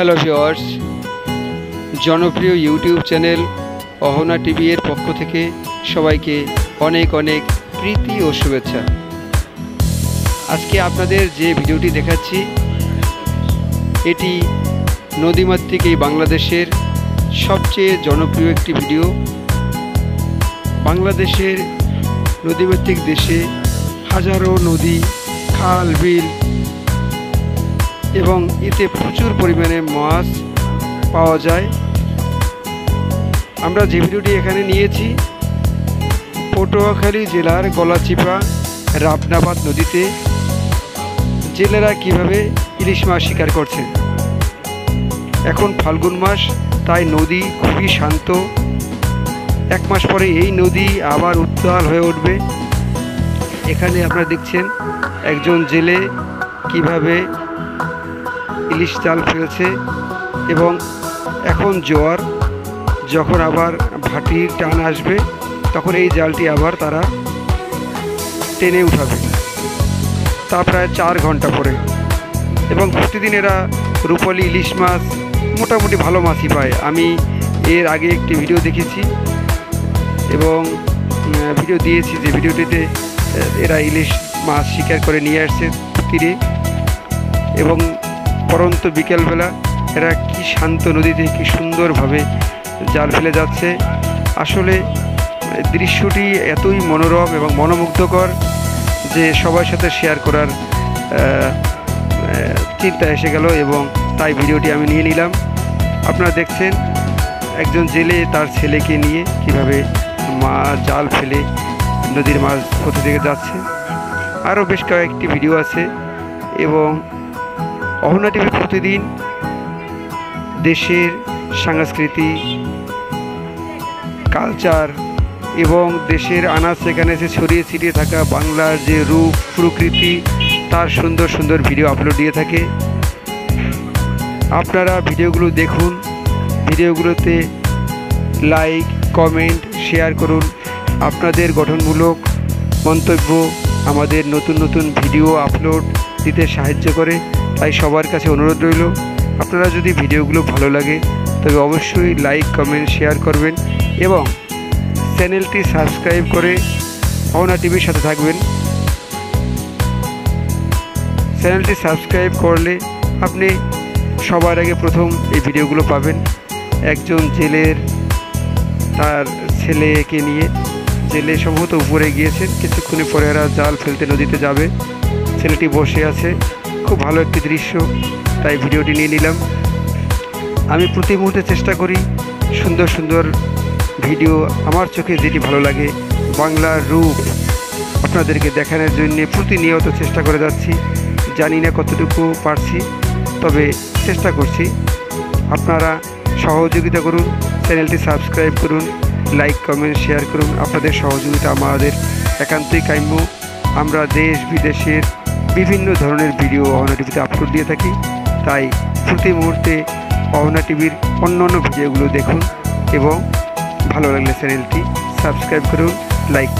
Hello viewers, জনপ্রিয় YouTube channel Ahana TV এর পক্ষ থেকে সবাইকে অনেক অনেক প্রীতি ও শুভেচ্ছা। আজকে আপনাদের যে ভিডিওটি দেখাচ্ছি এটি নদীমাতৃক এই বাংলাদেশের সবচেয়ে জনপ্রিয় একটি ভিডিও। বাংলাদেশের নদীমাতৃক দেশে হাজারো নদী, খাল, বিল এবং এতে প্রচুর পরিমাণে মাছ পাওয়া যায়। আমরা যে ভিডিওটি এখানে নিয়েছি পটুয়াখালী জেলার গলাচিপা রাবনাবাদ নদীতে জেলেরা কিভাবে ইলিশ মাছ শিকার করছে। এখন ফাল্গুন মাস, তাই নদী খুবই শান্ত। এক মাস পরে এই নদী আবার উত্তাল হয়ে উঠবে। এখানে আপনারা দেখছেন একজন জেলে কিভাবে ইলিশ জাল ফেলছে এবং এখন জোয়ার যখন আবার ভাটির টান আসবে তখন এই জালটি আবার তারা টেনে উঠাবে, তা প্রায় 4 ঘন্টা পরে। এবং প্রতিদিন এরা রূপালী ইলিশ মাছ মোটামুটি ভালো মাছই পায়। আমি এর আগে একটি ভিডিও দেখেছি এবং ভিডিও দিয়েছি, যে ভিডিওটিতে এরা ইলিশ মাছ শিকার করে নিয়ে আসছে তীরে। এবং পরন্ত বিকেলবেলা এরা কি শান্ত নদীতে কি সুন্দরভাবে জাল ফেলে যাচ্ছে। আসলে দৃশ্যটি এতই মনোরম এবং মনোমুগ্ধকর যে সবার সাথে শেয়ার করার চিন্তা এসে গেল এবং তাই ভিডিওটি আমি নিয়ে নিলাম। আপনারা দেখছেন একজন জেলে তার ছেলেকে নিয়ে কিভাবে জাল ফেলে নদীর মাছ কোথা থেকে যাচ্ছে। আরও বেশ কয়েকটি ভিডিও আছে এবং অহনা টিভি প্রতিদিন দেশের সংস্কৃতি, কালচার এবং দেশের আনাজ সেখানে ছড়িয়ে ছিটিয়ে থাকা বাংলার যে রূপ প্রকৃতি তার সুন্দর সুন্দর ভিডিও আপলোড দিয়ে থাকে। আপনারা ভিডিওগুলো দেখুন, ভিডিওগুলোতে লাইক, কমেন্ট, শেয়ার করুন। আপনাদের গঠনমূলক মন্তব্য আমাদের নতুন নতুন ভিডিও আপলোড দিতে সাহায্য করে। তাই সবার কাছে অনুরোধ রইল, আপনারা যদি ভিডিওগুলো ভালো লাগে তবে অবশ্যই লাইক, কমেন্ট, শেয়ার করবেন এবং চ্যানেলটি সাবস্ক্রাইব করে অহনা টিভির সাথে থাকবেন। চ্যানেলটি সাবস্ক্রাইব করলে আপনি সবার আগে প্রথম এই ভিডিওগুলো পাবেন। একজন জেলের তার ছেলেকে নিয়ে, জেলে সম্ভবত উপরে গিয়েছেন, কিছুক্ষণ পরে এরা জাল ফেলতে নদীতে যাবে। ছেলেটি বসে আছে, খুব ভালো একটি দৃশ্য, তাই ভিডিওটি নিয়ে নিলাম। আমি প্রতি মুহূর্তে চেষ্টা করি সুন্দর সুন্দর ভিডিও, আমার চোখে যেটি ভালো লাগে বাংলার রূপ আপনাদেরকে দেখানোর জন্য প্রতিনিয়ত চেষ্টা করে যাচ্ছি। জানি না কতটুকু পারছি, তবে চেষ্টা করছি। আপনারা সহযোগিতা করুন, চ্যানেলটি সাবস্ক্রাইব করুন, লাইক, কমেন্ট, শেয়ার করুন। আপনাদের সহযোগিতা আমাদের একান্তই কাম্য। আমরা দেশ বিদেশের বিভিন্ন ধরনের ভিডিও অহনা টিভিতে আপলোড দিয়ে থাকি, তাই প্রতি মুহূর্তে অহনা টিভির অন্য অন্য ভিডিওগুলো দেখুন এবং ভালো লাগলে চ্যানেলটি সাবস্ক্রাইব করুন, লাইক